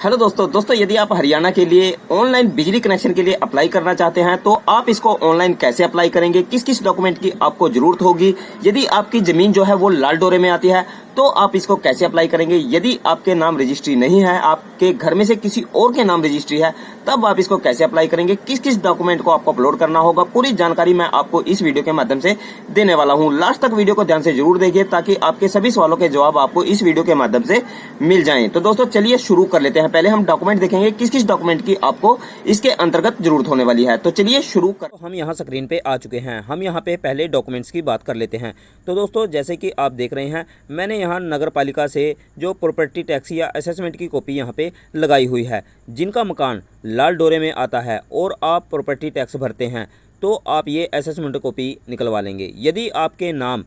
Hello दोस्तों यदि आप हरियाणा के लिए ऑनलाइन बिजली कनेक्शन के लिए अप्लाई करना चाहते हैं तो आप इसको ऑनलाइन कैसे अप्लाई करेंगे, किस किस डॉक्यूमेंट की आपको जरूरत होगी, यदि आपकी जमीन जो है वो लाल डोरे में आती है तो आप इसको कैसे अप्लाई करेंगे, यदि आपके नाम रजिस्ट्री नहीं है, आपके घर में से किसी और के नाम रजिस्ट्री है, तब आप इसको कैसे अप्लाई करेंगे, किस किस डॉक्यूमेंट को आपको अपलोड करना होगा, पूरी जानकारी मैं आपको इस वीडियो के माध्यम से देने वाला हूं। लास्ट तक वीडियो को ध्यान से जरूर देखिए ताकि आपके सभी सवालों के जवाब आपको इस वीडियो के माध्यम से मिल जाएं। तो दोस्तों चलिए शुरू कर लेते हैं। पहले हम डॉक्यूमेंट देखेंगे किस किस डॉक्यूमेंट की आपको इसके अंतर्गत जरूरत होने वाली है। तो चलिए शुरू कर। हम यहाँ स्क्रीन पे आ चुके हैं। हम यहाँ पे पहले डॉक्यूमेंट्स की बात कर लेते हैं। तो दोस्तों जैसे कि आप देख रहे हैं, मैंने यहाँ नगर पालिका से जो प्रॉपर्टी टैक्स या असेसमेंट की कॉपी यहाँ पे लगाई हुई है। जिनका मकान लाल डोरे में आता है और आप प्रॉपर्टी टैक्स भरते हैं तो आप ये असेसमेंट कॉपी निकलवा लेंगे। यदि आपके नाम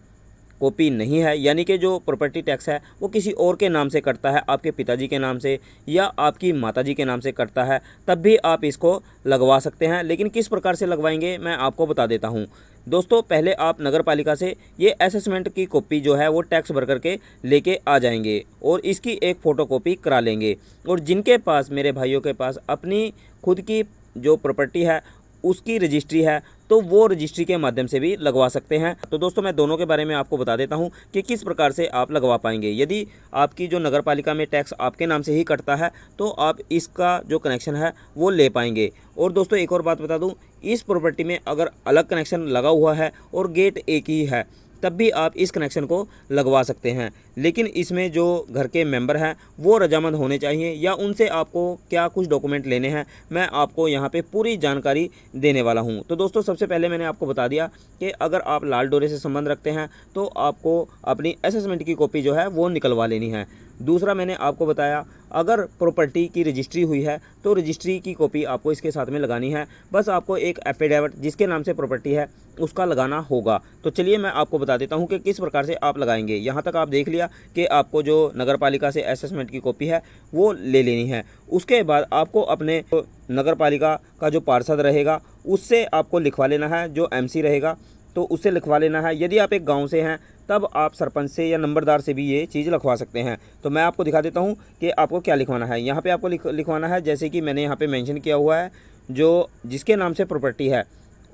कॉपी नहीं है, यानी कि जो प्रॉपर्टी टैक्स है वो किसी और के नाम से कटता है, आपके पिताजी के नाम से या आपकी माताजी के नाम से कटता है, तब भी आप इसको लगवा सकते हैं। लेकिन किस प्रकार से लगवाएंगे मैं आपको बता देता हूं। दोस्तों पहले आप नगर पालिका से ये असेसमेंट की कॉपी जो है वो टैक्स भर करके लेके आ जाएंगे और इसकी एक फ़ोटोकॉपी करा लेंगे। और जिनके पास, मेरे भाइयों के पास अपनी खुद की जो प्रॉपर्टी है उसकी रजिस्ट्री है तो वो रजिस्ट्री के माध्यम से भी लगवा सकते हैं। तो दोस्तों मैं दोनों के बारे में आपको बता देता हूं कि किस प्रकार से आप लगवा पाएंगे। यदि आपकी जो नगर पालिका में टैक्स आपके नाम से ही कटता है तो आप इसका जो कनेक्शन है वो ले पाएंगे। और दोस्तों एक और बात बता दूं, इस प्रॉपर्टी में अगर अलग कनेक्शन लगा हुआ है और गेट एक ही है तब भी आप इस कनेक्शन को लगवा सकते हैं। लेकिन इसमें जो घर के मेंबर हैं वो रजामंद होने चाहिए या उनसे आपको क्या कुछ डॉक्यूमेंट लेने हैं मैं आपको यहाँ पे पूरी जानकारी देने वाला हूँ। तो दोस्तों सबसे पहले मैंने आपको बता दिया कि अगर आप लाल डोरे से संबंध रखते हैं तो आपको अपनी असेसमेंट की कॉपी जो है वो निकलवा लेनी है। दूसरा मैंने आपको बताया, अगर प्रॉपर्टी की रजिस्ट्री हुई है तो रजिस्ट्री की कॉपी आपको इसके साथ में लगानी है। बस आपको एक एफिडेविट जिसके नाम से प्रॉपर्टी है उसका लगाना होगा। तो चलिए मैं आपको बता देता हूं कि किस प्रकार से आप लगाएंगे। यहाँ तक आप देख लिया कि आपको जो नगर पालिका से असेसमेंट की कॉपी है वो ले लेनी है। उसके बाद आपको अपने नगर पालिका का जो पार्षद रहेगा उससे आपको लिखवा लेना है, जो MC रहेगा तो उससे लिखवा लेना है। यदि आप एक गांव से हैं तब आप सरपंच से या नंबरदार से भी ये चीज़ लिखवा सकते हैं। तो मैं आपको दिखा देता हूँ कि आपको क्या लिखवाना है। यहाँ पे आपको लिखवाना है, जैसे कि मैंने यहाँ पे मेंशन किया हुआ है, जो जिसके नाम से प्रॉपर्टी है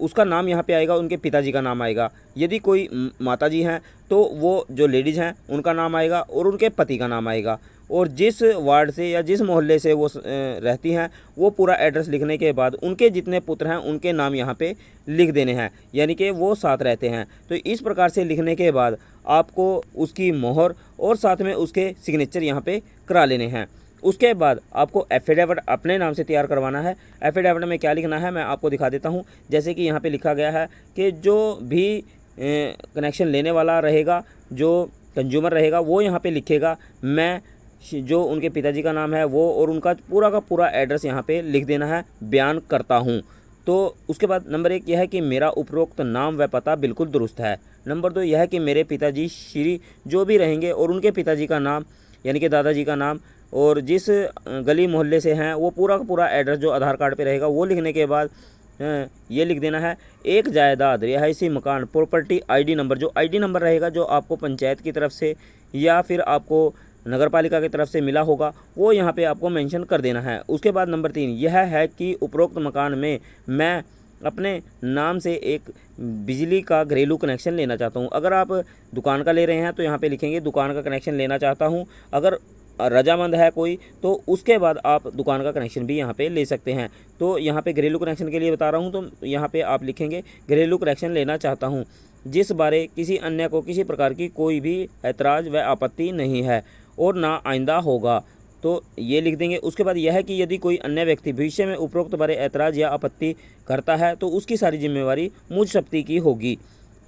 उसका नाम यहाँ पे आएगा, उनके पिताजी का नाम आएगा। यदि कोई माताजी हैं तो वो जो लेडीज़ हैं उनका नाम आएगा और उनके पति का नाम आएगा। और जिस वार्ड से या जिस मोहल्ले से वो रहती हैं वो पूरा एड्रेस लिखने के बाद उनके जितने पुत्र हैं उनके नाम यहाँ पे लिख देने हैं, यानी कि वो साथ रहते हैं। तो इस प्रकार से लिखने के बाद आपको उसकी मोहर और साथ में उसके सिग्नेचर यहाँ पे करा लेने हैं। उसके बाद आपको एफिडेविट अपने नाम से तैयार करवाना है। एफिडेविट में क्या लिखना है मैं आपको दिखा देता हूँ। जैसे कि यहाँ पे लिखा गया है कि जो भी कनेक्शन लेने वाला रहेगा, जो कंज्यूमर रहेगा, वो यहाँ पे लिखेगा मैं जो उनके पिताजी का नाम है वो और उनका पूरा का पूरा एड्रेस यहाँ पे लिख देना है, बयान करता हूँ। तो उसके बाद नंबर 1 यह है कि मेरा उपरोक्त नाम व पता बिल्कुल दुरुस्त है। नंबर 2 यह है कि मेरे पिताजी श्री जो भी रहेंगे और उनके पिताजी का नाम यानी कि दादाजी का नाम और जिस गली मोहल्ले से हैं वो पूरा का पूरा एड्रेस जो आधार कार्ड पे रहेगा वो लिखने के बाद ये लिख देना है, एक जायदाद रिहायशी मकान प्रॉपर्टी ID नंबर, जो ID नंबर रहेगा जो आपको पंचायत की तरफ से या फिर आपको नगर पालिका की तरफ से मिला होगा वो यहाँ पे आपको मेंशन कर देना है। उसके बाद नंबर 3 यह है कि उपरोक्त मकान में मैं अपने नाम से एक बिजली का घरेलू कनेक्शन लेना चाहता हूँ। अगर आप दुकान का ले रहे हैं तो यहाँ पे लिखेंगे दुकान का कनेक्शन लेना चाहता हूँ। अगर रजामंद है कोई तो उसके बाद आप दुकान का कनेक्शन भी यहाँ पे ले सकते हैं। तो यहाँ पे घरेलू कनेक्शन के लिए बता रहा हूँ तो यहाँ पे आप लिखेंगे घरेलू कनेक्शन लेना चाहता हूँ जिस बारे किसी अन्य को किसी प्रकार की कोई भी ऐतराज़ व आपत्ति नहीं है और ना आइंदा होगा, तो ये लिख देंगे। उसके बाद यह है कि यदि कोई अन्य व्यक्ति भविष्य में उपरोक्त बारे ऐतराज़ या आपत्ति करता है तो उसकी सारी जिम्मेवारी मुझ शक्ति की होगी।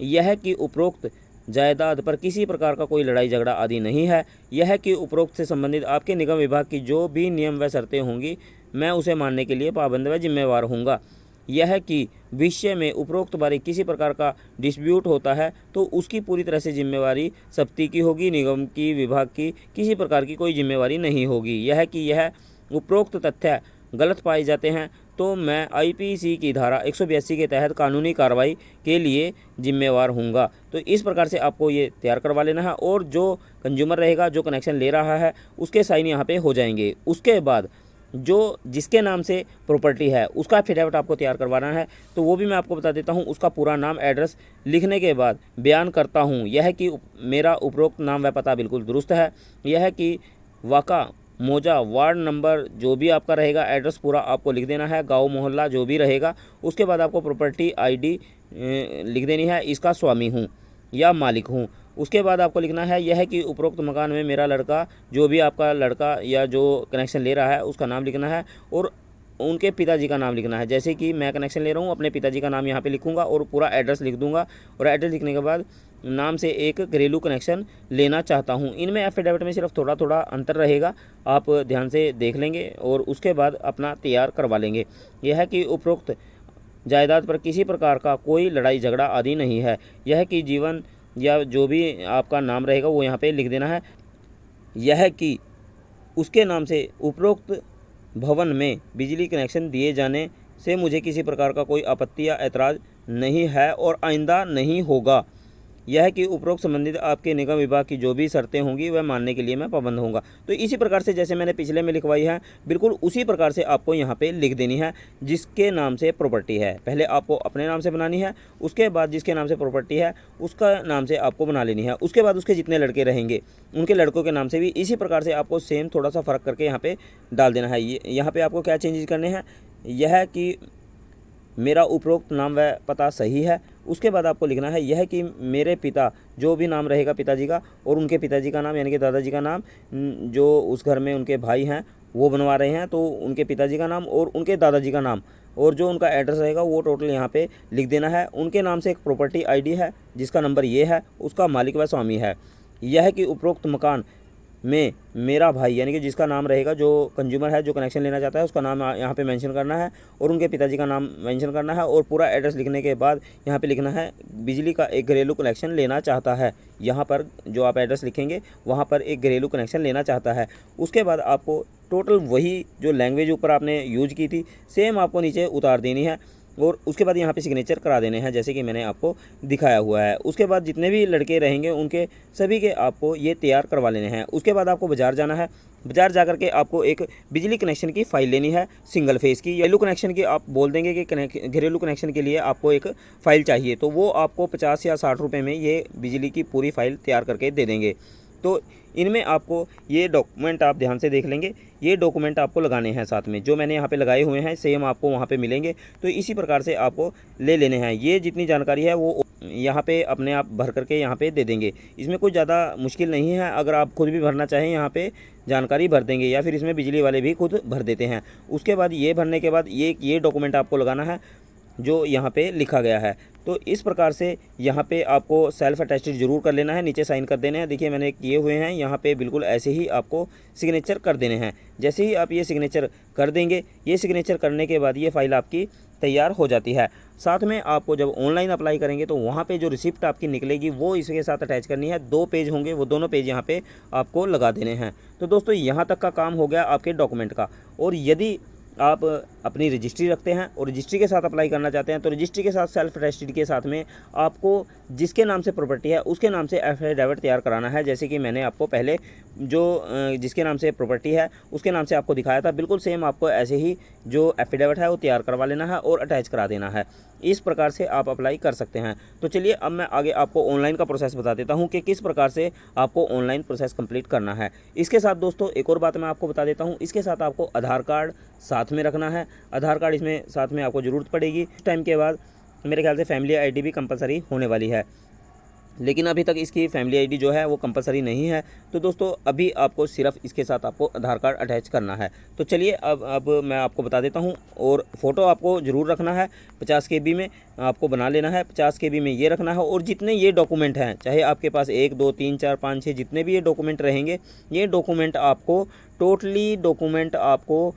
यह है कि उपरोक्त जायदाद पर किसी प्रकार का कोई लड़ाई झगड़ा आदि नहीं है। यह है कि उपरोक्त से संबंधित आपके निगम विभाग की जो भी नियम व शर्तें होंगी मैं उसे मानने के लिए पाबंद व जिम्मेवार होऊंगा। यह है कि विषय में उपरोक्त बारे किसी प्रकार का डिस्प्यूट होता है तो उसकी पूरी तरह से जिम्मेवारी सप्ती की होगी, निगम की विभाग की किसी प्रकार की कोई जिम्मेवारी नहीं होगी। यह है कि यह उपरोक्त तथ्य गलत पाए जाते हैं तो मैं IPC की धारा 182 के तहत कानूनी कार्रवाई के लिए जिम्मेवार हूँगा। तो इस प्रकार से आपको ये तैयार करवा लेना है और जो कंज्यूमर रहेगा जो कनेक्शन ले रहा है उसके साइन यहाँ पे हो जाएंगे। उसके बाद जो जिसके नाम से प्रॉपर्टी है उसका एफिडेविट आपको तैयार करवाना है। तो वो भी मैं आपको बता देता हूँ। उसका पूरा नाम एड्रेस लिखने के बाद बयान करता हूँ यह कि मेरा उपरोक्त नाम व पता बिल्कुल दुरुस्त है, यह कि वाका मौजा वार्ड नंबर जो भी आपका रहेगा एड्रेस पूरा आपको लिख देना है, गांव मोहल्ला जो भी रहेगा। उसके बाद आपको प्रॉपर्टी आईडी लिख देनी है, इसका स्वामी हूँ या मालिक हूँ। उसके बाद आपको लिखना है यह कि उपरोक्त मकान में मेरा लड़का, जो भी आपका लड़का या जो कनेक्शन ले रहा है उसका नाम लिखना है और उनके पिताजी का नाम लिखना है। जैसे कि मैं कनेक्शन ले रहा हूँ, अपने पिताजी का नाम यहाँ पे लिखूँगा और पूरा एड्रेस लिख दूँगा। और एड्रेस लिखने के बाद नाम से एक घरेलू कनेक्शन लेना चाहता हूँ। इनमें एफिडेविट में सिर्फ थोड़ा थोड़ा अंतर रहेगा, आप ध्यान से देख लेंगे और उसके बाद अपना तैयार करवा लेंगे। यह है कि उपरोक्त जायदाद पर किसी प्रकार का कोई लड़ाई झगड़ा आदि नहीं है। यह कि जीवन या जो भी आपका नाम रहेगा वो यहाँ पे लिख देना है। यह कि उसके नाम से उपरोक्त भवन में बिजली कनेक्शन दिए जाने से मुझे किसी प्रकार का कोई आपत्ति या ऐतराज़ नहीं है और आइंदा नहीं होगा। यह कि उपरोक्त संबंधित आपके निगम विभाग की जो भी शर्तें होंगी वह मानने के लिए मैं पाबंद होऊंगा। तो इसी प्रकार से जैसे मैंने पिछले में लिखवाई है बिल्कुल उसी प्रकार से आपको यहाँ पे लिख देनी है जिसके नाम से प्रॉपर्टी है। पहले आपको अपने नाम से बनानी है, उसके बाद जिसके नाम से प्रॉपर्टी है उसका नाम से आपको बना लेनी है। उसके बाद उसके जितने लड़के रहेंगे उनके लड़कों के नाम से भी इसी प्रकार से आपको सेम थोड़ा सा फ़र्क करके यहाँ पर डाल देना है। यहाँ पर आपको क्या चेंजेस करने हैं, यह कि मेरा उपरोक्त नाम व पता सही है। उसके बाद आपको लिखना है यह कि मेरे पिता, जो भी नाम रहेगा पिताजी का और उनके पिताजी का नाम यानी कि दादाजी का नाम, जो उस घर में उनके भाई हैं वो बनवा रहे हैं तो उनके पिताजी का नाम और उनके दादाजी का नाम और जो उनका एड्रेस रहेगा वो टोटल यहाँ पे लिख देना है। उनके नाम से एक प्रॉपर्टी आईडी है जिसका नंबर ये है, उसका मालिक व स्वामी है। यह कि उपरोक्त मकान में मेरा भाई यानी कि जिसका नाम रहेगा, जो कंज्यूमर है जो कनेक्शन लेना चाहता है उसका नाम यहाँ पे मेंशन करना है और उनके पिताजी का नाम मेंशन करना है और पूरा एड्रेस लिखने के बाद यहाँ पे लिखना है बिजली का एक घरेलू कनेक्शन लेना चाहता है। यहाँ पर जो आप एड्रेस लिखेंगे वहाँ पर एक घरेलू कनेक्शन लेना चाहता है। उसके बाद आपको टोटल वही जो लैंग्वेज ऊपर आपने यूज की थी सेम आपको नीचे उतार देनी है और उसके बाद यहाँ पे सिग्नेचर करा देने हैं जैसे कि मैंने आपको दिखाया हुआ है। उसके बाद जितने भी लड़के रहेंगे उनके सभी के आपको ये तैयार करवा लेने हैं। उसके बाद आपको बाज़ार जाना है, बाज़ार जाकर के आपको एक बिजली कनेक्शन की फ़ाइल लेनी है सिंगल फेस की। येलो कनेक्शन की आप बोल देंगे कि घरेलू कनेक्शन के लिए आपको एक फ़ाइल चाहिए तो वो आपको 50 या 60 रुपये में ये बिजली की पूरी फ़ाइल तैयार करके दे देंगे। तो इनमें आपको ये डॉक्यूमेंट आप ध्यान से देख लेंगे, ये डॉक्यूमेंट आपको लगाने हैं साथ में, जो मैंने यहाँ पे लगाए हुए हैं सेम आपको वहाँ पे मिलेंगे। तो इसी प्रकार से आपको ले लेने हैं। ये जितनी जानकारी है वो यहाँ पे अपने आप भर करके यहाँ पे दे देंगे। इसमें कोई ज़्यादा मुश्किल नहीं है, अगर आप खुद भी भरना चाहें यहाँ पे जानकारी भर देंगे या फिर इसमें बिजली वाले भी खुद भर देते हैं। उसके बाद ये भरने के बाद ये डॉक्यूमेंट आपको लगाना है जो यहाँ पे लिखा गया है। तो इस प्रकार से यहाँ पे आपको सेल्फ अटेस्टेड जरूर कर लेना है, नीचे साइन कर देने हैं। देखिए मैंने किए हुए हैं, यहाँ पे बिल्कुल ऐसे ही आपको सिग्नेचर कर देने हैं। जैसे ही आप ये सिग्नेचर कर देंगे, ये सिग्नेचर करने के बाद ये फ़ाइल आपकी तैयार हो जाती है। साथ में आपको जब ऑनलाइन अप्लाई करेंगे तो वहाँ पे जो रिसिप्ट आपकी निकलेगी वो इसके साथ अटैच करनी है। 2 पेज होंगे, वो दोनों पेज यहाँ पे आपको लगा देने हैं। तो दोस्तों यहाँ तक का काम हो गया आपके डॉक्यूमेंट का। और यदि आप अपनी रजिस्ट्री रखते हैं और रजिस्ट्री के साथ अप्लाई करना चाहते हैं तो रजिस्ट्री के साथ सेल्फ अटेस्टेड के साथ में आपको जिसके नाम से प्रॉपर्टी है उसके नाम से एफिडेविट तैयार कराना है। जैसे कि मैंने आपको पहले जो जिसके नाम से प्रॉपर्टी है उसके नाम से आपको दिखाया था, बिल्कुल सेम आपको ऐसे ही जो एफिडेविट है वो तैयार करवा लेना है और अटैच करा देना है। इस प्रकार से आप अप्लाई कर सकते हैं। तो चलिए अब मैं आगे आपको ऑनलाइन का प्रोसेस बता देता हूं कि किस प्रकार से आपको ऑनलाइन प्रोसेस कंप्लीट करना है। इसके साथ दोस्तों एक और बात मैं आपको बता देता हूं, इसके साथ आपको आधार कार्ड साथ में रखना है। आधार कार्ड इसमें साथ में आपको ज़रूरत पड़ेगी। इस टाइम के बाद मेरे ख्याल से फैमिली आईडी भी कंपलसरी होने वाली है, लेकिन अभी तक इसकी फैमिली आईडी जो है वो कंपलसरी नहीं है। तो दोस्तों अभी आपको सिर्फ इसके साथ आपको आधार कार्ड अटैच करना है। तो चलिए अब मैं आपको बता देता हूं। और फ़ोटो आपको ज़रूर रखना है, 50 KB में आपको बना लेना है। 50 KB में ये रखना है। और जितने ये डॉक्यूमेंट हैं, चाहे आपके पास 1 2 3 4 5 6 जितने भी ये डॉक्यूमेंट रहेंगे, ये डॉक्यूमेंट आपको टोटली डॉक्यूमेंट आपको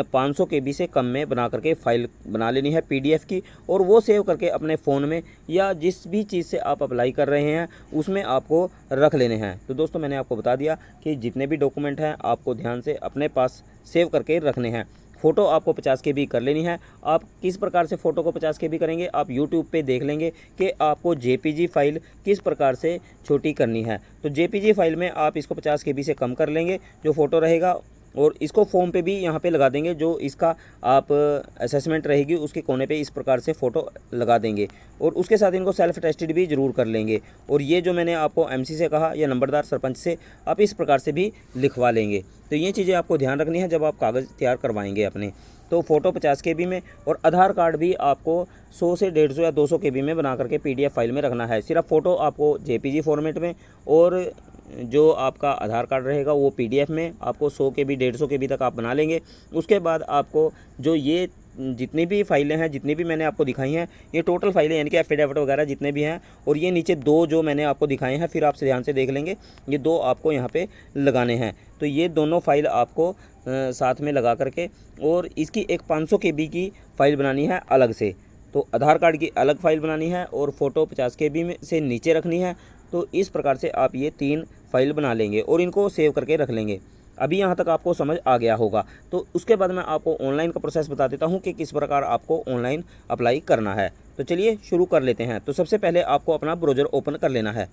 500 KB से कम में बना करके फ़ाइल बना लेनी है PDF की, और वो सेव करके अपने फ़ोन में या जिस भी चीज़ से आप अप्लाई कर रहे हैं उसमें आपको रख लेने हैं। तो दोस्तों मैंने आपको बता दिया कि जितने भी डॉक्यूमेंट हैं आपको ध्यान से अपने पास सेव करके रखने हैं। फ़ोटो आपको 50 KB कर लेनी है। आप किस प्रकार से फ़ोटो को 50 KB करेंगे, आप YouTube पे देख लेंगे कि आपको JPG फ़ाइल किस प्रकार से छोटी करनी है। तो JPG फ़ाइल में आप इसको 50 KB से कम कर लेंगे जो फ़ोटो रहेगा, और इसको फॉर्म पे भी यहाँ पे लगा देंगे। जो इसका आप असेसमेंट रहेगी उसके कोने पे इस प्रकार से फ़ोटो लगा देंगे और उसके साथ इनको सेल्फ टेस्टेड भी ज़रूर कर लेंगे। और ये जो मैंने आपको एमसी से कहा या नंबरदार सरपंच से आप इस प्रकार से भी लिखवा लेंगे। तो ये चीज़ें आपको ध्यान रखनी है जब आप कागज़ तैयार करवाएंगे अपने। तो फ़ोटो 50 KB में और आधार कार्ड भी आपको 100 से 150 या 200 KB में बना करके PDF फाइल में रखना है। सिर्फ फ़ोटो आपको JPG फॉर्मेट में और जो आपका आधार कार्ड रहेगा वो PDF में आपको 100 KB 150 KB तक आप बना लेंगे। उसके बाद आपको जो ये जितनी भी फाइलें हैं, जितनी भी मैंने आपको दिखाई हैं, ये टोटल फाइलें यानी कि एफिडेविट वगैरह जितने भी हैं, और ये नीचे 2 जो मैंने आपको दिखाए हैं, फिर आप ध्यान से देख लेंगे, ये 2 आपको यहाँ पे लगाने हैं। तो ये दोनों फाइल आपको साथ में लगा करके और इसकी एक 500 KB की फ़ाइल बनानी है अलग से। तो आधार कार्ड की अलग फ़ाइल बनानी है और फ़ोटो 50 KB में से नीचे रखनी है। तो इस प्रकार से आप ये 3 फाइल बना लेंगे और इनको सेव करके रख लेंगे। अभी यहाँ तक आपको समझ आ गया होगा। तो उसके बाद मैं आपको ऑनलाइन का प्रोसेस बता देता हूँ कि किस प्रकार आपको ऑनलाइन अप्लाई करना है। तो चलिए शुरू कर लेते हैं। तो सबसे पहले आपको अपना ब्राउज़र ओपन कर लेना है।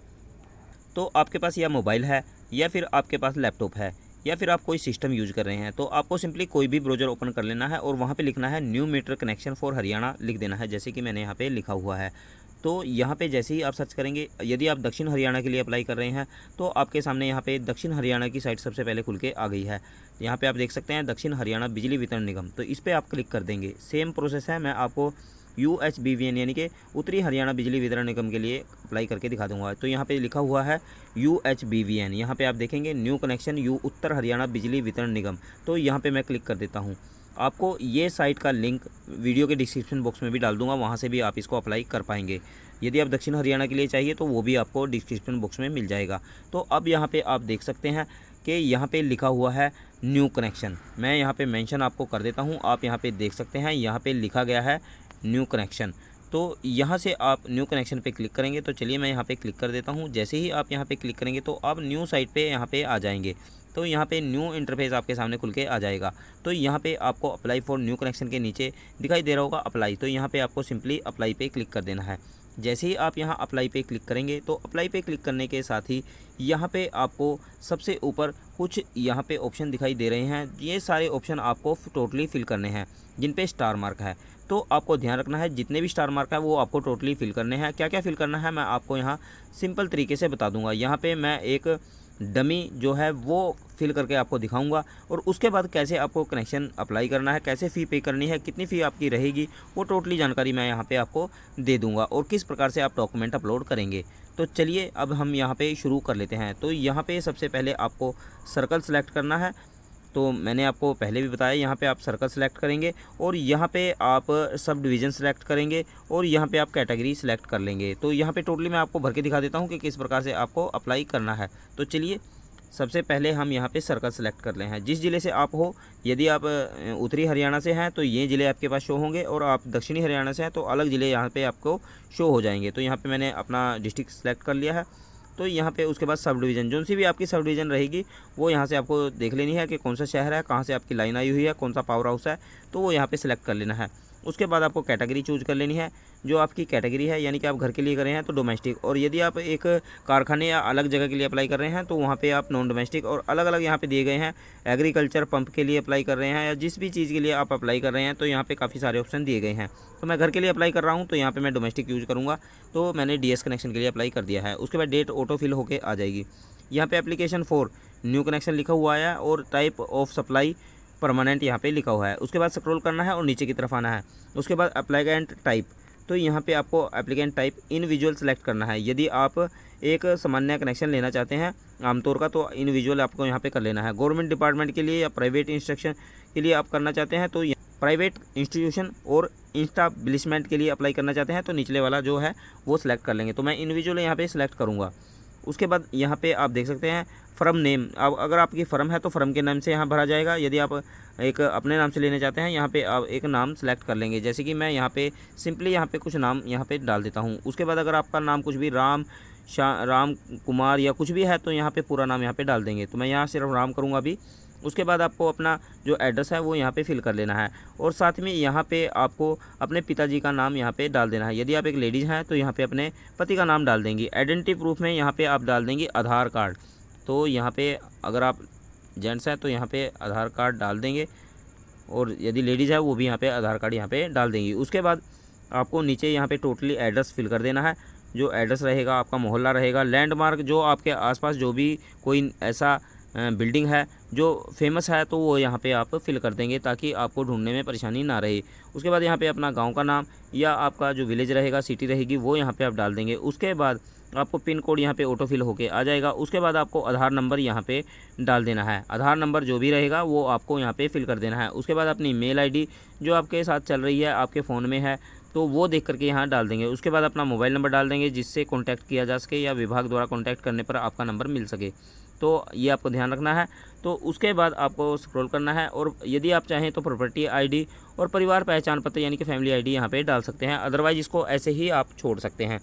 तो आपके पास या मोबाइल है या फिर आपके पास लैपटॉप है या फिर आप कोई सिस्टम यूज़ कर रहे हैं, तो आपको सिंपली कोई भी ब्राउज़र ओपन कर लेना है और वहाँ पे लिखना है new metre connection for Haryana लिख देना है, जैसे कि मैंने यहाँ पे लिखा हुआ है। तो यहाँ पे जैसे ही आप सर्च करेंगे, यदि आप दक्षिण हरियाणा के लिए अप्लाई कर रहे हैं तो आपके सामने यहाँ पे दक्षिण हरियाणा की साइट सबसे पहले खुल के आ गई है। यहाँ पे आप देख सकते हैं दक्षिण हरियाणा बिजली वितरण निगम, तो इस पर आप क्लिक कर देंगे। सेम प्रोसेस है, मैं आपको UHBVN यानी कि उत्तरी हरियाणा बिजली वितरण निगम के लिए अप्लाई करके दिखा दूंगा। तो यहाँ पे लिखा हुआ है UHBVN, यहाँ पे आप देखेंगे न्यू कनेक्शन यू उत्तर हरियाणा बिजली वितरण निगम। तो यहाँ पे मैं क्लिक कर देता हूँ। आपको ये साइट का लिंक वीडियो के डिस्क्रिप्शन बॉक्स में भी डाल दूंगा, वहाँ से भी आप इसको अप्लाई कर पाएंगे। यदि आप दक्षिण हरियाणा के लिए चाहिए तो वो भी आपको डिस्क्रिप्शन बॉक्स में मिल जाएगा। तो अब यहाँ पे आप देख सकते हैं कि यहाँ पे लिखा हुआ है न्यू कनेक्शन। मैं यहाँ पे मेंशन आपको कर देता हूँ, आप यहाँ पे देख सकते हैं, यहाँ पे लिखा गया है न्यू कनेक्शन। तो यहाँ से आप न्यू कनेक्शन पे क्लिक करेंगे। तो चलिए मैं यहाँ पे क्लिक कर देता हूँ। जैसे ही आप यहाँ पे क्लिक करेंगे तो आप न्यू साइट पे यहाँ पे आ जाएंगे। तो यहाँ पे न्यू इंटरफेस आपके सामने खुल के आ जाएगा। तो यहाँ पे आपको अप्लाई फॉर न्यू कनेक्शन के नीचे दिखाई दे रहा होगा अप्लाई, तो यहाँ पे आपको सिंपली अप्लाई पे क्लिक कर देना है। जैसे ही आप यहाँ अप्लाई पे क्लिक करेंगे तो अप्लाई पे क्लिक करने के साथ ही यहाँ पे आपको सबसे ऊपर कुछ यहाँ पे ऑप्शन दिखाई दे रहे हैं। ये सारे ऑप्शन आपको टोटली फिल करने हैं जिन पे स्टार मार्क है। तो आपको ध्यान रखना है जितने भी स्टार मार्क है वो आपको टोटली फिल करने हैं। क्या क्या फिल करना है मैं आपको यहाँ सिंपल तरीके से बता दूंगा। यहाँ पे मैं एक डमी जो है वो फिल करके आपको दिखाऊंगा और उसके बाद कैसे आपको कनेक्शन अप्लाई करना है, कैसे फ़ी पे करनी है, कितनी फ़ी आपकी रहेगी, वो टोटली जानकारी मैं यहाँ पे आपको दे दूंगा और किस प्रकार से आप डॉक्यूमेंट अपलोड करेंगे। तो चलिए अब हम यहाँ पे शुरू कर लेते हैं। तो यहाँ पे सबसे पहले आपको सर्कल सेलेक्ट करना है। तो मैंने आपको पहले भी बताया, यहाँ पे आप सर्कल सेलेक्ट करेंगे और यहाँ पे आप सब डिवीज़न सेलेक्ट करेंगे और यहाँ पे आप कैटेगरी सेलेक्ट कर लेंगे। तो यहाँ पे टोटली मैं आपको भर के दिखा देता हूँ कि किस प्रकार से आपको अप्लाई करना है। तो चलिए सबसे पहले हम यहाँ पे सर्कल सेलेक्ट कर ले हैं जिस ज़िले से आप हो। यदि आप उत्तरी हरियाणा से हैं तो ये ज़िले आपके पास शो होंगे और आप दक्षिणी हरियाणा से हैं तो अलग ज़िले यहाँ पे आपको शो हो जाएंगे। तो यहाँ पे मैंने अपना डिस्ट्रिक्ट सेलेक्ट कर लिया है। तो यहाँ पे उसके बाद सब डिवीज़न, जो सी भी आपकी सब डिवीज़न रहेगी वो यहाँ से आपको देख लेनी है कि कौन सा शहर है, कहाँ से आपकी लाइन आई हुई है, कौन सा पावर हाउस है, तो वो यहाँ पे सिलेक्ट कर लेना है। उसके बाद आपको कैटेगरी चूज कर लेनी है। जो आपकी कैटेगरी है यानी कि आप घर के लिए कर रहे हैं तो डोमेस्टिक, और यदि आप एक कारखाने या अलग जगह के लिए अप्लाई कर रहे हैं तो वहाँ पे आप नॉन डोमेस्टिक, और अलग अलग यहाँ पे दिए गए हैं। एग्रीकल्चर पंप के लिए अप्लाई कर रहे हैं या जिस भी चीज़ के लिए आप अप्लाई कर रहे हैं तो यहाँ पे काफ़ी सारे ऑप्शन दिए गए हैं। तो मैं घर के लिए अप्लाई कर रहा हूँ तो यहाँ पे मैं डोमेस्टिक यूज़ करूँगा। तो मैंने DS कनेक्शन के लिए अप्लाई कर दिया है। उसके बाद डेट ऑटो फिल होकर आ जाएगी। यहाँ पे एप्लीकेशन फॉर न्यू कनेक्शन लिखा हुआ है और टाइप ऑफ सप्लाई परमानेंट यहाँ पे लिखा हुआ है। उसके बाद स्क्रॉल करना है और नीचे की तरफ आना है। उसके बाद एप्लीकेंट टाइप, तो यहाँ पे आपको एप्लीकेंट टाइप इंडिविजुअल सेलेक्ट करना है। यदि आप एक सामान्य कनेक्शन लेना चाहते हैं आमतौर का तो इंडिविजुअल आपको यहाँ पे कर लेना है। गवर्नमेंट डिपार्टमेंट के लिए या प्राइवेट इंस्ट्रक्शन के लिए आप करना चाहते हैं तो प्राइवेट इंस्टीट्यूशन और इंस्टाब्लिशमेंट के लिए अप्लाई करना चाहते हैं तो निचले वाला जो है वो सिलेक्ट कर लेंगे। तो मैं इंडिविजुअल यहाँ पे सिलेक्ट करूँगा। उसके बाद यहाँ पे आप देख सकते हैं फर्म नेम, अब अगर आपकी फ़र्म है तो फ़र्म के नाम से यहाँ भरा जाएगा। यदि आप एक अपने नाम से लेना चाहते हैं यहाँ पे आप एक नाम सेलेक्ट कर लेंगे। जैसे कि मैं यहाँ पे सिंपली यहाँ पे कुछ नाम यहाँ पे डाल देता हूँ। उसके बाद अगर आपका नाम कुछ भी राम कुमार या कुछ भी है तो यहाँ पे पूरा नाम यहाँ पे डाल देंगे। तो मैं यहाँ सिर्फ राम करूँगा अभी। उसके बाद आपको अपना जो एड्रेस है वो यहाँ पे फिल कर लेना है और साथ में यहाँ पे आपको अपने पिताजी का नाम यहाँ पे डाल देना है। यदि आप एक लेडीज़ हैं तो यहाँ पे अपने पति का नाम डाल देंगी। आइडेंटिटी प्रूफ में यहाँ पे आप डाल देंगी आधार कार्ड। तो यहाँ पे अगर आप जेंट्स हैं तो यहाँ पे आधार कार्ड डाल देंगे, और यदि लेडीज़ है वो भी यहाँ पे आधार कार्ड यहाँ पे डाल देंगी। उसके बाद आपको नीचे यहाँ पे टोटली एड्रेस फिल कर देना है। जो एड्रेस रहेगा, आपका मोहल्ला रहेगा, लैंडमार्क, जो आपके आसपास जो भी कोई ऐसा बिल्डिंग है जो फेमस है तो वो यहाँ पे आप फिल कर देंगे, ताकि आपको ढूंढने में परेशानी ना रहे। उसके बाद यहाँ पे अपना गांव का नाम या आपका जो विलेज रहेगा, सिटी रहेगी, वो यहाँ पे आप डाल देंगे। उसके बाद आपको पिन कोड यहाँ पे ऑटो फिल होके आ जाएगा। उसके बाद आपको आधार नंबर यहाँ पे डाल देना है। आधार नंबर जो भी रहेगा वो आपको यहाँ पे फिल कर देना है। उसके बाद अपनी मेल आईडी जो आपके साथ चल रही है, आपके फ़ोन में है, तो वो देख करके यहाँ डाल देंगे। उसके बाद अपना मोबाइल नंबर डाल देंगे जिससे कॉन्टैक्ट किया जा सके या विभाग द्वारा कॉन्टैक्ट करने पर आपका नंबर मिल सके। तो ये आपको ध्यान रखना है। तो उसके बाद आपको स्क्रॉल करना है, और यदि आप चाहें तो प्रॉपर्टी आईडी और परिवार पहचान पत्र यानी कि फैमिली आईडी यहाँ पे डाल सकते हैं, अदरवाइज़ इसको ऐसे ही आप छोड़ सकते हैं।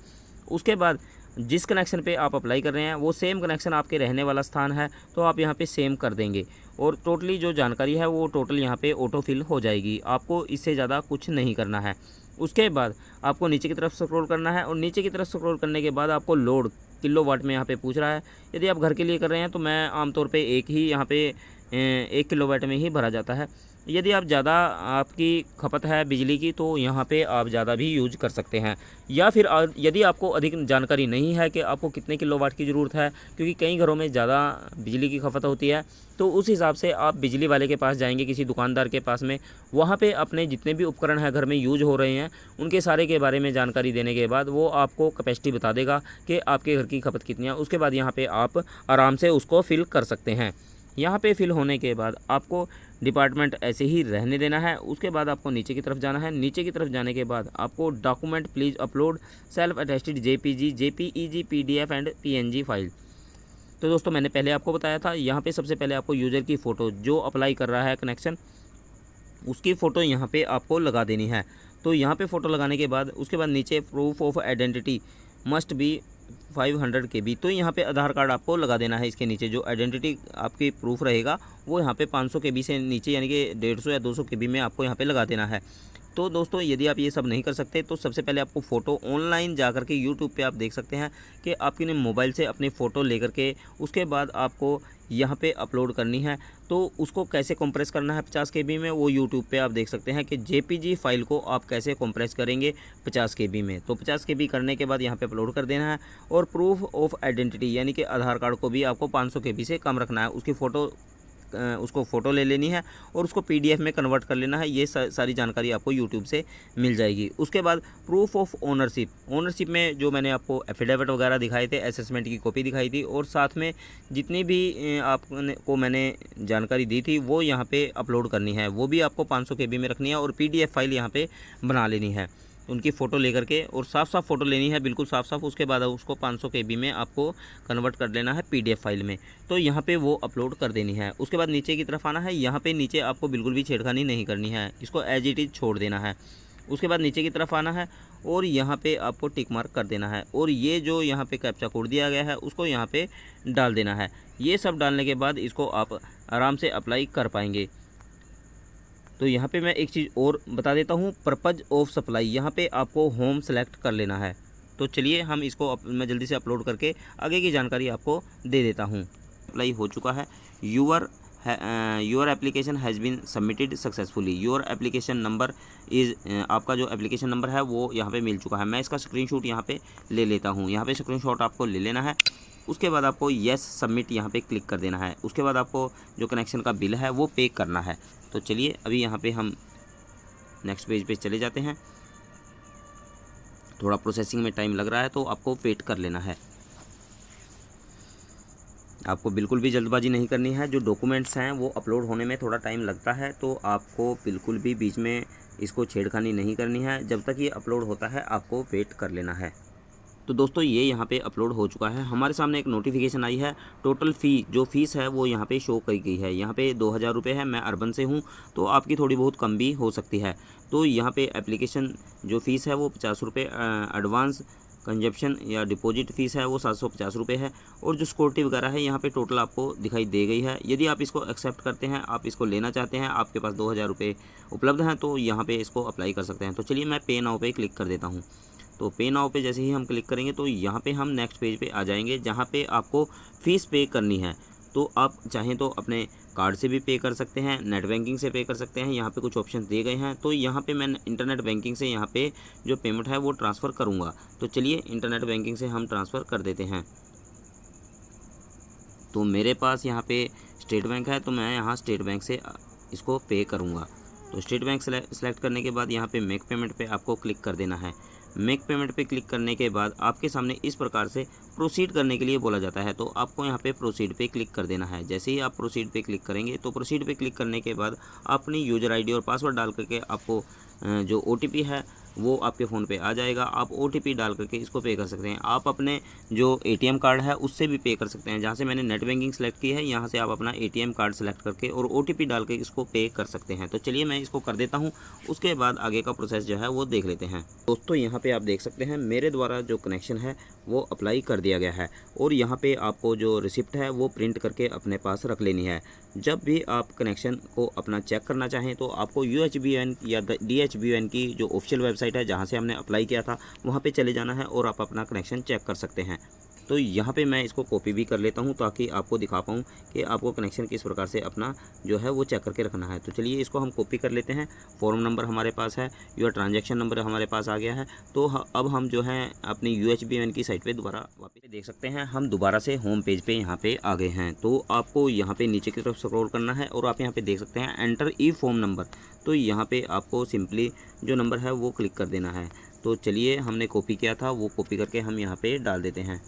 उसके बाद जिस कनेक्शन पे आप अप्लाई कर रहे हैं वो सेम कनेक्शन आपके रहने वाला स्थान है, तो आप यहाँ पे सेम कर देंगे, और टोटली जो जानकारी है वो टोटल यहाँ पे ऑटो फिल हो जाएगी। आपको इससे ज़्यादा कुछ नहीं करना है। उसके बाद आपको नीचे की तरफ स्क्रॉल करना है, और नीचे की तरफ स्क्रॉल करने के बाद आपको लोड किलोवाट में यहाँ पे पूछ रहा है। यदि आप घर के लिए कर रहे हैं तो मैं आमतौर पे एक ही यहाँ पे 1 किलोवाट में ही भरा जाता है। यदि आप ज़्यादा आपकी खपत है बिजली की तो यहाँ पे आप ज़्यादा भी यूज कर सकते हैं, या फिर यदि आपको अधिक जानकारी नहीं है कि आपको कितने किलोवाट की ज़रूरत है, क्योंकि कई घरों में ज़्यादा बिजली की खपत होती है, तो उस हिसाब से आप बिजली वाले के पास जाएंगे, किसी दुकानदार के पास में, वहाँ पे अपने जितने भी उपकरण हैं घर में यूज हो रहे हैं उनके सारे के बारे में जानकारी देने के बाद वो आपको कैपेसिटी बता देगा कि आपके घर की खपत कितनी है। उसके बाद यहाँ पे आप आराम से उसको फिल कर सकते हैं। यहाँ पे फिल होने के बाद आपको डिपार्टमेंट ऐसे ही रहने देना है। उसके बाद आपको नीचे की तरफ जाना है। नीचे की तरफ जाने के बाद आपको document please upload self attested JPG, JPEG, PDF and PNG file. तो दोस्तों मैंने पहले आपको बताया था, यहाँ पे सबसे पहले आपको यूज़र की फ़ोटो, जो अप्लाई कर रहा है कनेक्शन, उसकी फ़ोटो यहाँ पे आपको लगा देनी है। तो यहाँ पे फ़ोटो लगाने के बाद उसके बाद नीचे proof of identity must be 500 KB, तो यहाँ पे आधार कार्ड आपको लगा देना है। इसके नीचे जो आइडेंटिटी आपकी प्रूफ रहेगा वो यहाँ पे 500 KB से नीचे यानी कि 150 या 200 KB में आपको यहाँ पे लगा देना है। तो दोस्तों यदि आप ये सब नहीं कर सकते तो सबसे पहले आपको फ़ोटो ऑनलाइन जा कर के यूट्यूब पे आप देख सकते हैं कि आपके मोबाइल से अपनी फ़ोटो लेकर के उसके बाद आपको यहाँ पे अपलोड करनी है। तो उसको कैसे कंप्रेस करना है 50 KB में, वो यूट्यूब पे आप देख सकते हैं कि JPG फाइल को आप कैसे कंप्रेस करेंगे 50 KB में। तो 50 KB करने के बाद यहाँ पे अपलोड कर देना है, और प्रूफ ऑफ आइडेंटिटी यानी कि आधार कार्ड को भी आपको 500 KB से कम रखना है। उसको फ़ोटो ले लेनी है और उसको PDF में कन्वर्ट कर लेना है। ये सारी जानकारी आपको यूट्यूब से मिल जाएगी। उसके बाद प्रूफ ऑफ ओनरशिप में जो मैंने आपको एफिडेविट वगैरह दिखाए थे, असेसमेंट की कॉपी दिखाई थी, और साथ में जितनी भी आपको मैंने जानकारी दी थी वो यहाँ पे अपलोड करनी है। वो भी आपको 500 KB में रखनी है, और PDF फाइल यहाँ पे बना लेनी है उनकी फ़ोटो लेकर के, और साफ़ फ़ोटो लेनी है, बिल्कुल साफ़। उसके बाद उसको 500 KB में आपको कन्वर्ट कर लेना है PDF फाइल में। तो यहाँ पे वो अपलोड कर देनी है। उसके बाद नीचे की तरफ आना है। यहाँ पे नीचे आपको बिल्कुल भी छेड़खानी नहीं करनी है, इसको एज इट इज़ छोड़ देना है। उसके बाद नीचे की तरफ आना है और यहाँ पे आपको टिक मार्क कर देना है, और ये जो यहाँ पे कैप्चा कोड दिया गया है उसको यहाँ पे डाल देना है। ये सब डालने के बाद इसको आप आराम से अप्लाई कर पाएंगे। तो यहाँ पे मैं एक चीज़ और बता देता हूँ, पर्पज़ ऑफ सप्लाई, यहाँ पे आपको होम सेलेक्ट कर लेना है। तो चलिए हम इसको मैं जल्दी से अपलोड करके आगे की जानकारी आपको दे देता हूँ। अप्लाई हो चुका है। Your application has been submitted successfully. Your application number is, आपका जो एप्लीकेशन नंबर है वो यहाँ पे मिल चुका है। मैं इसका स्क्रीनशॉट यहाँ पे ले लेता हूँ। यहाँ पे स्क्रीनशॉट आपको ले लेना है। उसके बाद आपको येस सबमिट यहाँ पे क्लिक कर देना है। उसके बाद आपको जो कनेक्शन का बिल है वो पे करना है। तो चलिए अभी यहाँ पे हम नेक्स्ट पेज पे चले जाते हैं। थोड़ा प्रोसेसिंग में टाइम लग रहा है तो आपको वेट कर लेना है। आपको बिल्कुल भी जल्दबाजी नहीं करनी है। जो डॉक्यूमेंट्स हैं वो अपलोड होने में थोड़ा टाइम लगता है, तो आपको बिल्कुल भी बीच में इसको छेड़खानी नहीं करनी है। जब तक ये अपलोड होता है आपको वेट कर लेना है। तो दोस्तों ये यहाँ पे अपलोड हो चुका है। हमारे सामने एक नोटिफिकेशन आई है। टोटल जो फीस है वो यहाँ पे शो की गई है। यहाँ पे 2000 रुपये है। मैं अर्बन से हूँ तो आपकी थोड़ी बहुत कम भी हो सकती है। तो यहाँ पे एप्लीकेशन जो फ़ीस है वो 50 रुपये, एडवांस कंजप्शन या डिपॉजिट फ़ीस है वो 750 रुपये है, और जो सिक्योरिटी वगैरह है यहाँ पे टोटल आपको दिखाई दे गई है। यदि आप इसको एक्सेप्ट करते हैं, आप इसको लेना चाहते हैं, आपके पास 2000 रुपये उपलब्ध हैं, तो यहाँ पे इसको अप्लाई कर सकते हैं। तो चलिए मैं पे नाउ पे क्लिक कर देता हूँ। तो पे नाउ पे जैसे ही हम क्लिक करेंगे तो यहाँ पे हम नेक्स्ट पेज पे आ जाएंगे, जहाँ पे आपको फ़ीस पे करनी है। तो आप चाहें तो अपने कार्ड से भी पे कर सकते हैं, नेट बैंकिंग से पे कर सकते हैं। यहाँ पे कुछ ऑप्शन दिए गए हैं, तो यहाँ पे मैं इंटरनेट बैंकिंग से यहाँ पे जो पेमेंट है वो ट्रांसफ़र करूँगा। तो चलिए इंटरनेट बैंकिंग से हम ट्रांसफ़र कर देते हैं। तो मेरे पास यहाँ पे स्टेट बैंक है, तो मैं यहाँ स्टेट बैंक से इसको पे करूँगा। तो स्टेट बैंक सेलेक्ट करने के बाद यहाँ पे मेक पेमेंट पे आपको क्लिक कर देना है। मेक पेमेंट पे क्लिक करने के बाद आपके सामने इस प्रकार से प्रोसीड करने के लिए बोला जाता है, तो आपको यहाँ पे प्रोसीड पे क्लिक कर देना है। जैसे ही आप प्रोसीड पे क्लिक करेंगे, तो प्रोसीड पे क्लिक करने के बाद अपनी यूज़र आईडी और पासवर्ड डाल करके आपको जो OTP है वो आपके फ़ोन पे आ जाएगा। आप OTP डाल करके इसको पे कर सकते हैं। आप अपने जो ATM कार्ड है उससे भी पे कर सकते हैं। जहाँ से मैंने नेट बैंकिंग सेलेक्ट की है, यहाँ से आप अपना ATM कार्ड सेलेक्ट करके और OTP डाल के इसको पे कर सकते हैं। तो चलिए मैं इसको कर देता हूँ, उसके बाद आगे का प्रोसेस जो है वो देख लेते हैं। दोस्तों यहाँ पे आप देख सकते हैं मेरे द्वारा जो कनेक्शन है वो अप्लाई कर दिया गया है, और यहाँ पे आपको जो रिसिप्ट है वो प्रिंट करके अपने पास रख लेनी है। जब भी आप कनेक्शन को अपना चेक करना चाहें, तो आपको UHBN या DHBN की जो ऑफिशियल वेबसाइट है जहाँ से हमने अप्लाई किया था वहाँ पे चले जाना है और आप अपना कनेक्शन चेक कर सकते हैं। तो यहाँ पे मैं इसको कॉपी भी कर लेता हूँ ताकि आपको दिखा पाऊँ कि आपको कनेक्शन किस प्रकार से अपना जो है वो चेक करके रखना है। तो चलिए इसको हम कॉपी कर लेते हैं। फॉर्म नंबर हमारे पास है, योर ट्रांजैक्शन नंबर हमारे पास आ गया है। तो अब हम जो है अपनी UHBN की साइट पे दोबारा वापस देख सकते हैं, हम दोबारा से होम पेज पे यहाँ पे आ गए हैं। तो आपको यहाँ पे नीचे की तरफ स्क्रॉल करना है और आप यहाँ पे देख सकते हैं एंटर ई फॉर्म नंबर। तो यहाँ पे आपको सिंपली जो नंबर है वो क्लिक कर देना है। तो चलिए हमने कॉपी किया था, वो कॉपी करके हम यहाँ पे डाल देते हैं।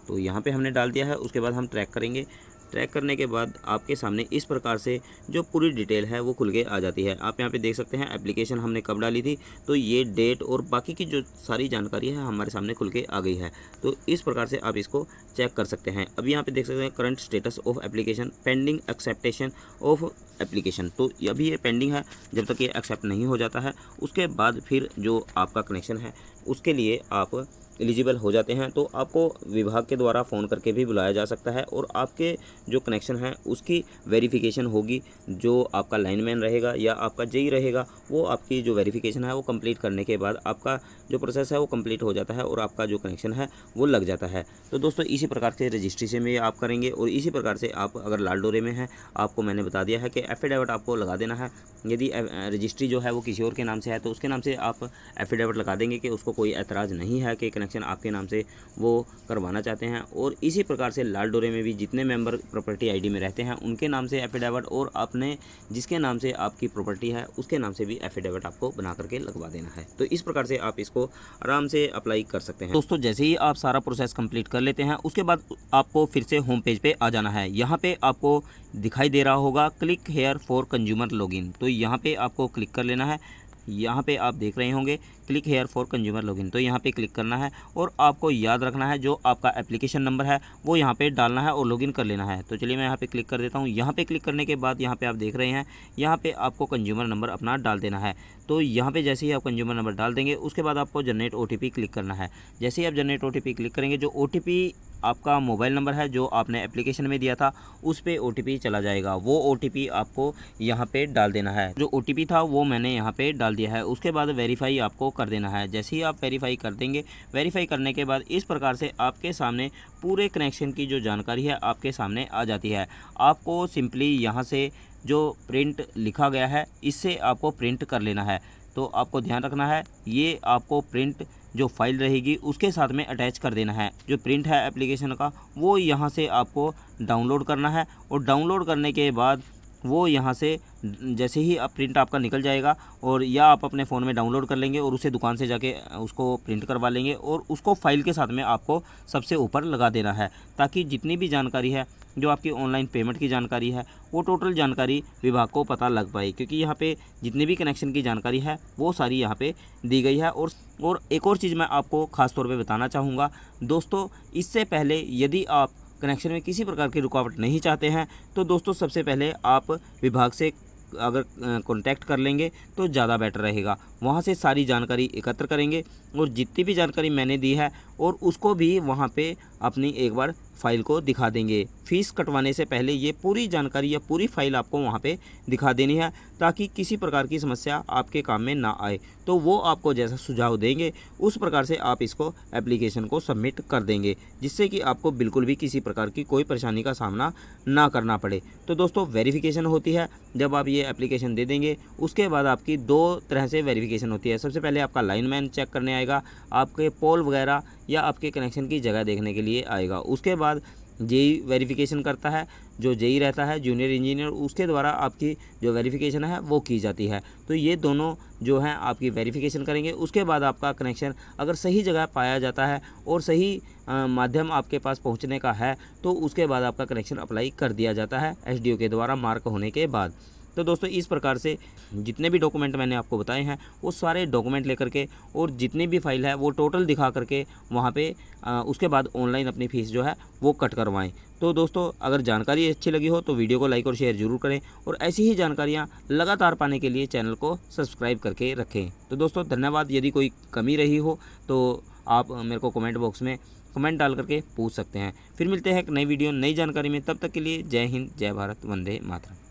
तो यहाँ पे हमने डाल दिया है। उसके बाद हम ट्रैक करेंगे। ट्रैक करने के बाद आपके सामने इस प्रकार से जो पूरी डिटेल है वो खुल के आ जाती है। आप यहाँ पे देख सकते हैं एप्लीकेशन हमने कब डाली थी, तो ये डेट और बाकी की जो सारी जानकारी है हमारे सामने खुल के आ गई है। तो इस प्रकार से आप इसको चेक कर सकते हैं। अभी यहाँ पे देख सकते हैं current status of application, pending acceptation of application. तो अभी ये पेंडिंग है, जब तक ये एक्सेप्ट नहीं हो जाता है उसके बाद फिर जो आपका कनेक्शन है उसके लिए आप एलिजिबल हो जाते हैं। तो आपको विभाग के द्वारा फ़ोन करके भी बुलाया जा सकता है और आपके जो कनेक्शन है उसकी वेरिफिकेशन होगी। जो आपका लाइनमैन रहेगा या आपका जेई रहेगा, वो आपकी जो वेरिफिकेशन है वो कंप्लीट करने के बाद आपका जो प्रोसेस है वो कंप्लीट हो जाता है और आपका जो कनेक्शन है वो लग जाता है। तो दोस्तों इसी प्रकार से रजिस्ट्रेशन में आप करेंगे और इसी प्रकार से आप अगर लालडोरे में हैं, आपको मैंने बता दिया है कि एफिडेविट आपको लगा देना है। यदि रजिस्ट्री जो है वो किसी और के नाम से है तो उसके नाम से आप एफिडेविट लगा देंगे कि उसको कोई एतराज़ नहीं है कि कनेक्शन आपके नाम से वो करवाना चाहते हैं। और इसी प्रकार से लालडोरे में भी जितने मेंबर प्रॉपर्टी आईडी में रहते हैं उनके नाम से एफिडेविट, और अपने जिसके नाम से आपकी प्रॉपर्टी है उसके नाम से भी एफिडेविट आपको बना करके लगवा देना है। तो इस प्रकार से आप इसको आराम से अप्लाई कर सकते हैं। दोस्तों जैसे ही आप सारा प्रोसेस कंप्लीट कर लेते हैं उसके बाद आपको फिर से होम पेज पे आ जाना है। यहाँ पे आपको दिखाई दे रहा होगा click here for consumer login, तो यहाँ पे आपको क्लिक कर लेना है। यहाँ पे आप देख रहे होंगे click here for consumer login, तो यहाँ पे क्लिक करना है और आपको याद रखना है जो आपका एप्लीकेशन नंबर है वो यहाँ पे डालना है और लॉगिन कर लेना है। तो चलिए मैं यहाँ पे क्लिक कर देता हूँ। यहाँ पे क्लिक करने के बाद यहाँ पे आप देख रहे हैं यहाँ पे आपको कंज्यूमर नंबर अपना डाल देना है। तो यहाँ पे जैसे ही आप कंज्यूमर नंबर डाल देंगे उसके बाद आपको जनरेट OTP क्लिक करना है। जैसे ही आप जनरेट OTP क्लिक करेंगे, जो OTP आपका मोबाइल नंबर है जो आपने एप्लीकेशन में दिया था उस पे OTP चला जाएगा। वो OTP आपको यहाँ पे डाल देना है। जो OTP था वो मैंने यहाँ पे डाल दिया है। उसके बाद वेरीफाई आपको कर देना है। जैसे ही आप वेरीफाई कर देंगे, वेरीफाई करने के बाद इस प्रकार से आपके सामने पूरे कनेक्शन की जो जानकारी है आपके सामने आ जाती है। आपको सिंपली यहाँ से जो प्रिंट लिखा गया है इससे आपको प्रिंट कर लेना है। तो आपको ध्यान रखना है ये आपको प्रिंट जो फाइल रहेगी उसके साथ में अटैच कर देना है। जो प्रिंट है एप्लीकेशन का वो यहाँ से आपको डाउनलोड करना है, और डाउनलोड करने के बाद वो यहाँ से जैसे ही आप प्रिंट आपका निकल जाएगा, और या आप अपने फ़ोन में डाउनलोड कर लेंगे और उसे दुकान से जाके उसको प्रिंट करवा लेंगे और उसको फाइल के साथ में आपको सबसे ऊपर लगा देना है, ताकि जितनी भी जानकारी है जो आपकी ऑनलाइन पेमेंट की जानकारी है वो टोटल जानकारी विभाग को पता लग पाए। क्योंकि यहाँ पे जितनी भी कनेक्शन की जानकारी है वो सारी यहाँ पे दी गई है। और एक और चीज़ मैं आपको ख़ास तौर पे बताना चाहूँगा दोस्तों, इससे पहले यदि आप कनेक्शन में किसी प्रकार की रुकावट नहीं चाहते हैं तो दोस्तों सबसे पहले आप विभाग से अगर कांटेक्ट कर लेंगे तो ज़्यादा बेटर रहेगा। वहाँ से सारी जानकारी एकत्र करेंगे और जितनी भी जानकारी मैंने दी है और उसको भी वहाँ पे अपनी एक बार फाइल को दिखा देंगे। फ़ीस कटवाने से पहले ये पूरी जानकारी या पूरी फाइल आपको वहाँ पे दिखा देनी है, ताकि किसी प्रकार की समस्या आपके काम में ना आए। तो वो आपको जैसा सुझाव देंगे उस प्रकार से आप इसको एप्लीकेशन को सबमिट कर देंगे, जिससे कि आपको बिल्कुल भी किसी प्रकार की कोई परेशानी का सामना ना करना पड़े। तो दोस्तों वेरिफिकेशन होती है, जब आप ये एप्लीकेशन दे देंगे उसके बाद आपकी 2 तरह से वेरिफिकेशन होती है। सबसे पहले आपका लाइनमैन चेक करने आएगा, आपके पोल वगैरह या आपके कनेक्शन की जगह देखने के लिए आएगा। उसके बाद जेई वेरिफिकेशन करता है, जो जेई रहता है जूनियर इंजीनियर, उसके द्वारा आपकी जो वेरिफिकेशन है वो की जाती है। तो ये दोनों जो हैं आपकी वेरिफिकेशन करेंगे। उसके बाद आपका कनेक्शन अगर सही जगह पाया जाता है और सही माध्यम आपके पास पहुंचने का है, तो उसके बाद आपका कनेक्शन अप्लाई कर दिया जाता है एसडीओ के द्वारा मार्क होने के बाद। तो दोस्तों इस प्रकार से जितने भी डॉक्यूमेंट मैंने आपको बताए हैं वो सारे डॉक्यूमेंट लेकर के और जितनी भी फाइल है वो टोटल दिखा करके वहाँ पे उसके बाद ऑनलाइन अपनी फ़ीस जो है वो कट करवाएं। तो दोस्तों अगर जानकारी अच्छी लगी हो तो वीडियो को लाइक और शेयर ज़रूर करें, और ऐसी ही जानकारियाँ लगातार पाने के लिए चैनल को सब्सक्राइब करके रखें। तो दोस्तों धन्यवाद। यदि कोई कमी रही हो तो आप मेरे को कमेंट बॉक्स में कमेंट डाल करके पूछ सकते हैं। फिर मिलते हैं एक नई वीडियो नई जानकारी में, तब तक के लिए जय हिंद, जय भारत, वंदे मातरम।